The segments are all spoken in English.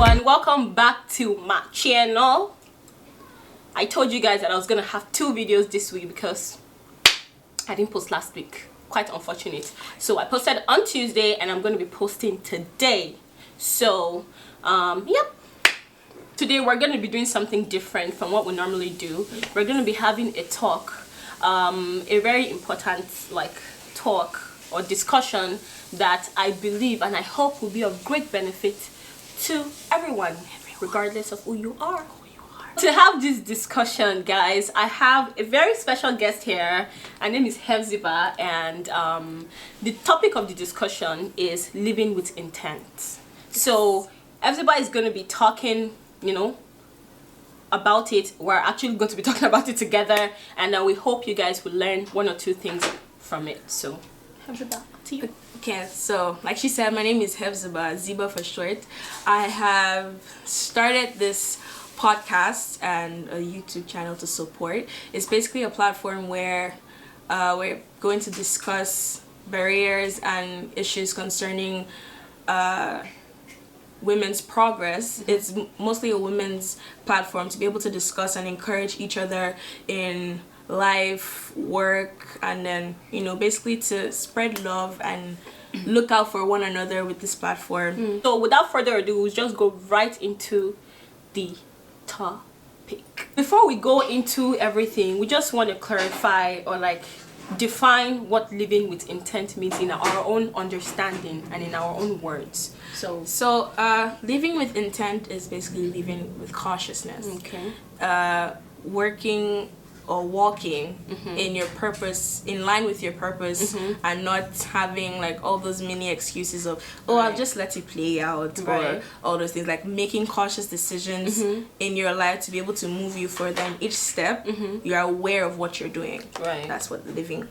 everyone, welcome back to my channel. I told you guys that I was gonna have 2 videos this week because I didn't post last week. Quite unfortunate. So I posted on Tuesday and I'm gonna be posting today. So yep, today we're gonna be doing something different from what we normally do. We're gonna be having a talk, a very important talk or discussion that I believe and I hope will be of great benefit to everyone, regardless of who you are. To have this discussion, guys, I have a very special guest here. Her name is Hephzibah, and the topic of the discussion is living with intent. So Hephzibah is going to be talking, about it. We're actually going to be talking about it together, and we hope you guys will learn 1 or 2 things from it. So Hephzibah, to you. Okay, so like she said, my name is Hephzibah, Ziba for short. I have started this podcast and a YouTube channel to support. It's basically a platform where we're going to discuss barriers and issues concerning women's progress. It's mostly a women's platform to be able to discuss and encourage each other in life, work, and then basically to spread love and look out for one another with this platform. So without further ado, we'll just go right into the topic. Before we go into everything, we just want to clarify or define what living with intent means in our own understanding and in our own words. So living with intent is basically living with consciousness. Okay. Working or walking in your purpose, in line with your purpose, and not having all those mini excuses of I'll just let it play out, or all those things. Making conscious decisions in your life to be able to move you further. In each step, you're aware of what you're doing. Right. That's what living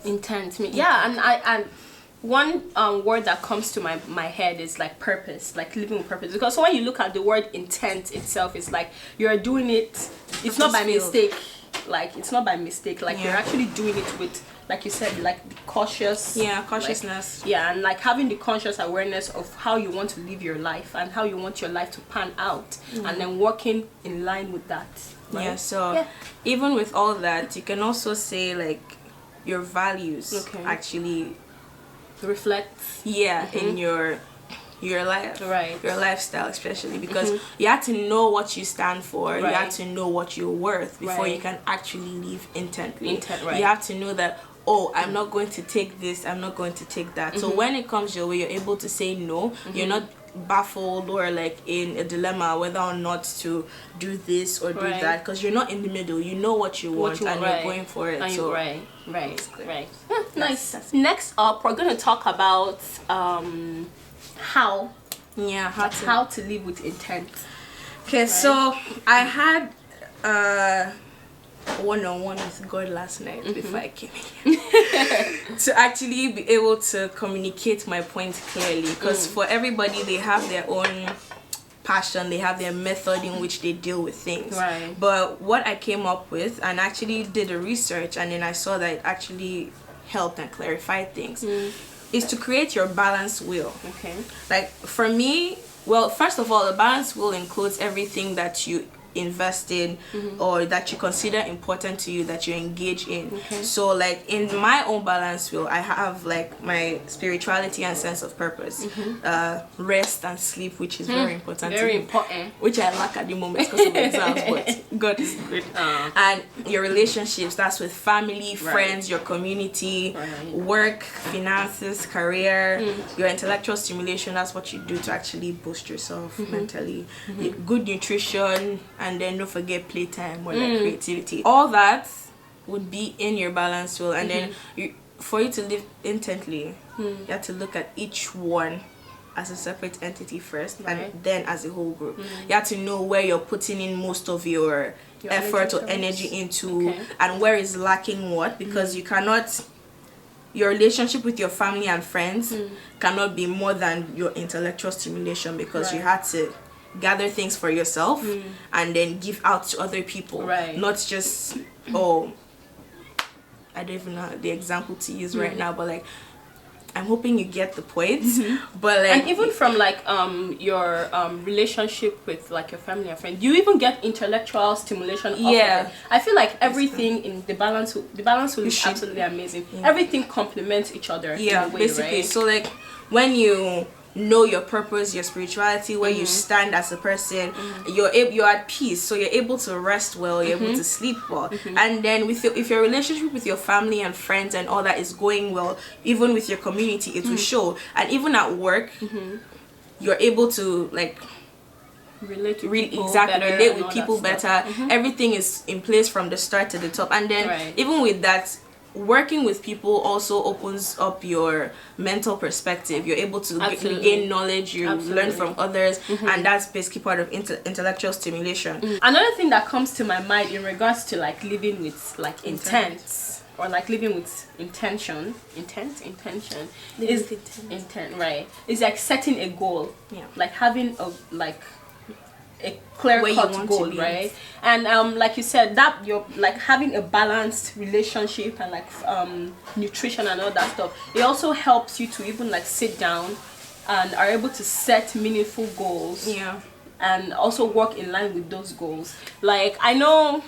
intent means. Yeah, and one word that comes to my head is purpose, living with purpose. Because when you look at the word intent itself, it's you're doing it. It's not by mistake. It's not by mistake. You're actually doing it with, like you said, the cautious. Yeah, cautiousness. And having the conscious awareness of how you want to live your life and how you want your life to pan out, and then working in line with that. Right? Yeah. So even with all that, you can also say your values actually reflect in your life, your lifestyle, especially because you have to know what you stand for. You have to know what you're worth before you can actually live intently. You have to know that I'm not going to take this, I'm not going to take that. So when it comes your way, you're able to say no. You're not baffled or in a dilemma whether or not to do this or do that, because you're not in the middle. You know what you want and you're going for it. And so right. Nice. Next up, we're going to talk about how to live with intent. Okay, so I had one-on-one with God last night before I came here to actually be able to communicate my point clearly, because for everybody, they have their own passion, they have their method in which they deal with things. But what I came up with, and actually did a research, and then I saw that it actually helped and clarified things, is to create your balanced will. For me, well, first of all, the balanced will includes everything that you invest in or that you consider important to you, that you engage in. So in my own balance will, I have my spirituality and sense of purpose, rest and sleep, which is very important to me, which I lack at the moment because of exams, but God is good. And your relationships, that's with family, friends, your community, work, finances, career, your intellectual stimulation, that's what you do to actually boost yourself mentally, good nutrition, and then don't forget playtime or creativity. All that would be in your balance will, and then for you to live intently, you have to look at each one as a separate entity first, and then as a whole group. You have to know where you're putting in most of your effort or energy into, and where is lacking what, because you cannot. Your relationship with your family and friends cannot be more than your intellectual stimulation, because you had to gather things for yourself and then give out to other people, not just I don't even know the example to use right now, but I'm hoping you get the point. But like, and even from like your relationship with like your family and friends, you even get intellectual stimulation. Yeah, I feel like everything in the balance will be absolutely amazing. Everything complements each other. Yeah, in a way, basically. right? So like when you know your purpose, your spirituality, where you stand as a person, you're at peace, so you're able to rest well, you're able to sleep well. And then with if your relationship with your family and friends and all that is going well, even with your community, it will show. And even at work, you're able to like relate with people relate with people better. Everything is in place from the start to the top. And then even with that, working with people also opens up your mental perspective. You're able to gain knowledge, you learn from others, and that's basically part of intellectual stimulation. Another thing that comes to my mind in regards to like living with like intent, or like living with intention right, is like setting a goal. Like having a clear-cut goal, right? And like you said, that you're like having a balanced relationship and like nutrition and all that stuff, it also helps you to even like sit down and are able to set meaningful goals, and also work in line with those goals. Like I know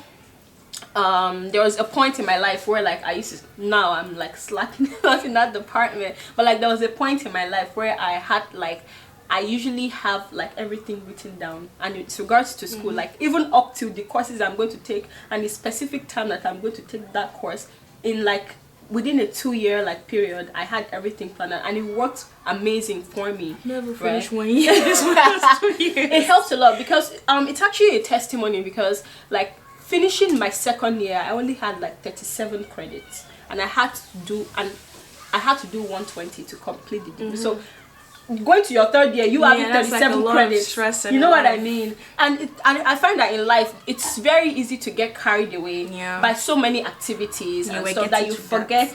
there was a point in my life where like I used to, now I'm like slacking off in that department, but like there was a point in my life where I had like, I usually have like everything written down, and with regards to school, like even up to the courses I'm going to take and the specific time that I'm going to take that course, in like within a 2-year like period, I had everything planned out, and it worked amazing for me. Never finished 1 year. This was 2 years. It helps a lot because it's actually a testimony, because like finishing my 2nd year, I only had like 37 credits, and I had to do 120 to complete the degree. So going to your 3rd year, you having 37 like credits, you know what I mean? And I find that in life it's very easy to get carried away by so many activities and stuff that you forget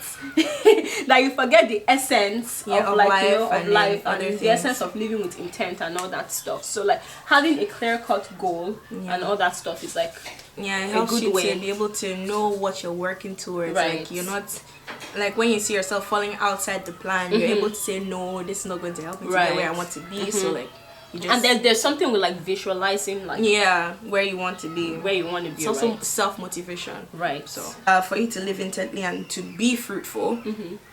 that you forget the essence of like of life and the essence of living with intent and all that stuff. So like having a clear-cut goal and all that stuff is like it helps you to be able to know what you're working towards. Like you're not like when you see yourself falling outside the plan, you're able to say no, this is not going to help me to get where I want to be. So like you just, and there's something with like visualizing like where you want to be, it's also self-motivation, right? So for you to live intently and to be fruitful,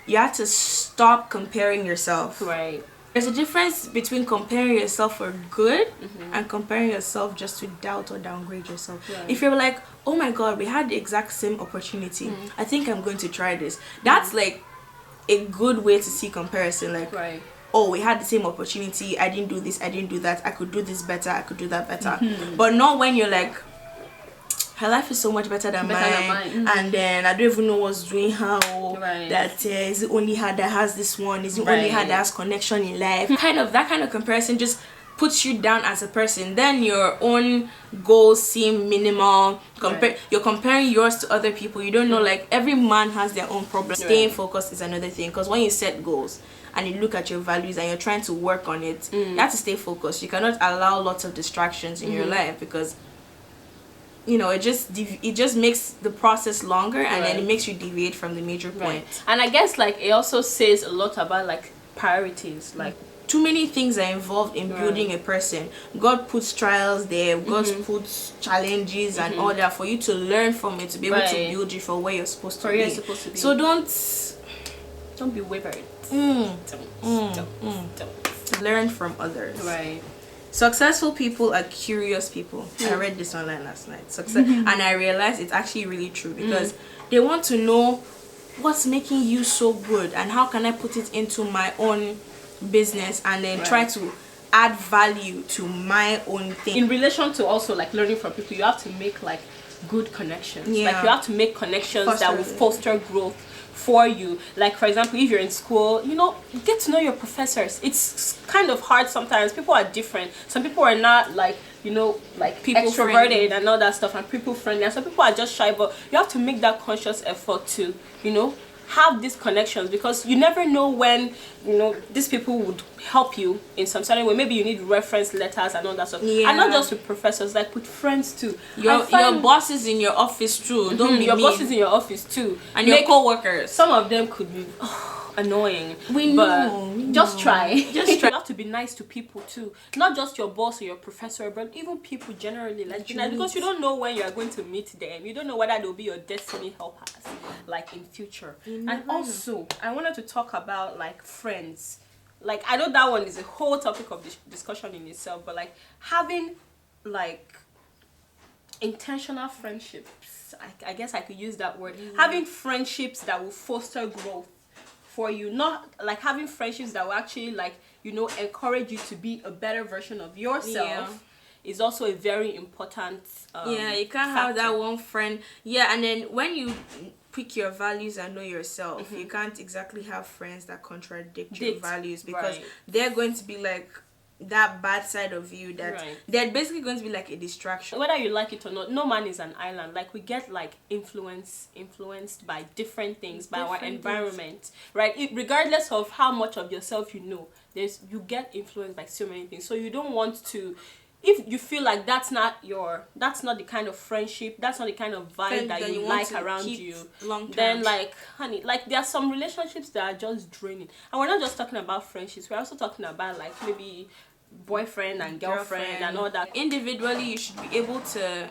you have to stop comparing yourself. Right. There's a difference between comparing yourself for good and comparing yourself just to doubt or downgrade yourself. If you're like, oh my god, we had the exact same opportunity, I think I'm going to try this, that's like a good way to see comparison. Like oh, we had the same opportunity, I didn't do this, I didn't do that, I could do this better, I could do that better. But not when you're like, her life is so much better than mine. And then I don't even know what's doing how that is it only her that has this one, is it only her that has connection in life. That kind of comparison just puts you down as a person. Then your own goals seem minimal. You're comparing yours to other people. You don't know, like every man has their own problems. Staying focused is another thing, because when you set goals and you look at your values and you're trying to work on it, you have to stay focused. You cannot allow lots of distractions in your life, because you know, it just makes the process longer, and then it makes you deviate from the major point. And I guess like it also says a lot about like priorities. Like too many things are involved in building a person. God puts trials there, God puts challenges and all that for you to learn from it, to be able to build you for where you're supposed to be. So don't be wavered. Don't. Learn from others. Right. Successful people are curious people. I read this online last night. And I realized it's actually really true, because they want to know what's making you so good and how can I put it into my own business, and then try to add value to my own thing. In relation to also like learning from people, you have to make like good connections. Like you have to make connections that will foster growth for you. Like for example, if you're in school, you know, get to know your professors. It's kind of hard sometimes. People are different. Some people are not like, you know, like people extroverted and all that stuff, and people friendly, and some people are just shy. But you have to make that conscious effort to, you know, have these connections, because you never know when, you know, these people would help you in some certain way. Maybe you need reference letters and all that stuff. And not just with professors, like with friends too. Your bosses in your office too. Don't be your mean. Bosses in your office too, and your co-workers. Some of them could be annoying. We know. Just try. Just try. You have to be nice to people too, not just your boss or your professor, but even people generally. Like, because you don't know when you are going to meet them. You don't know whether they'll be your destiny helpers, like in future. And also, I wanted to talk about like friends. Like, I know that one is a whole topic of discussion in itself, but like having like intentional friendships, I guess I could use that word. Having friendships that will foster growth for you, not like having friendships that will actually, like, you know, encourage you to be a better version of yourself is also a very important you can't factor. have that one friend. And then when you pick your values and know yourself, you can't exactly have friends that contradict your values, because they're going to be like that bad side of you that they're basically going to be like a distraction. Whether you like it or not, no man is an island. Like, we get like influenced by different things, by our environment, right? Regardless of how much of yourself you know, you get influenced by so many things. So you don't want to, if you feel like that's not the kind of friendship, that's not the kind of vibe that you like around you, then like, honey, like, there are some relationships that are just draining. And we're not just talking about friendships, we're also talking about like maybe boyfriend and girlfriend and all that. Individually, you should be able to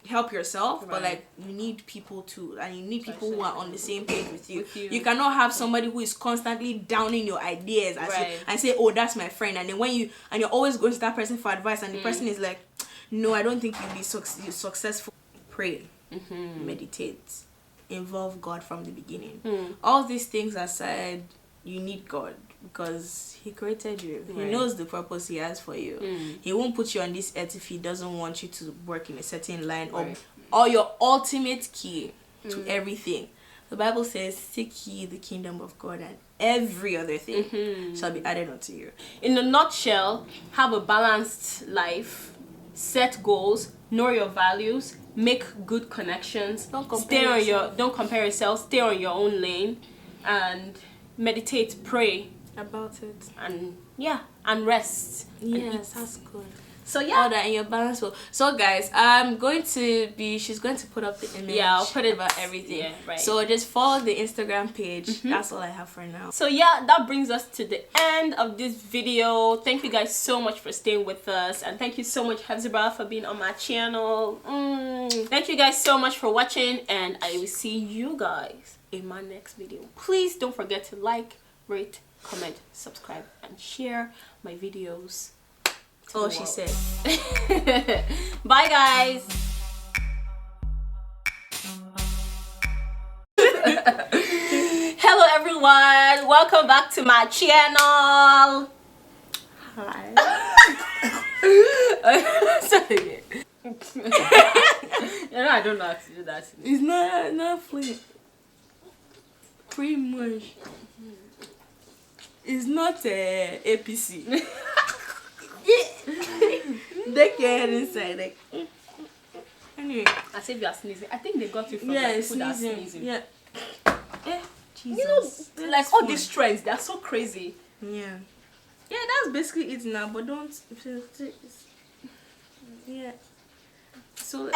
help yourself, but like, you need people too, and you need people who are on the same page with you. You cannot have somebody who is constantly downing your ideas and say, oh, that's my friend, and then you're always going to that person for advice, and the person is like, no, I don't think you'll be successful. Pray, meditate, involve God from the beginning. All these things aside, you need God, because he created you. He knows the purpose he has for you. He won't put you on this earth if he doesn't want you to work in a certain line, or your ultimate key to everything. The Bible says, seek ye the kingdom of God, and every other thing shall be added unto you. In a nutshell, have a balanced life, set goals, know your values, make good connections, don't compare yourself, stay on your own lane, and meditate, pray about it, and rest. Yes, that's good. So all that in your balance. So guys, she's going to put up the image. I'll put it about everything. So just follow the Instagram page. That's all I have for now. So that brings us to the end of this video. Thank you guys so much for staying with us, and thank you so much, Hezibah, for being on my channel. Thank you guys so much for watching, and I will see you guys in my next video. Please don't forget to like, rate, comment, subscribe, and share my videos. She said. Bye, guys. Hello, everyone. Welcome back to my channel. Hi. Sorry. I don't know how to do that. It's not flip. Pretty much. It's not APC. They get inside like. Anyway, as if you are sneezing. I think they got it from people that are sneezing. Jesus. You know, like all these trends, they are so crazy. Yeah, that's basically it now. But don't. So.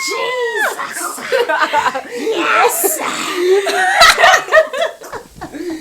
Jesus.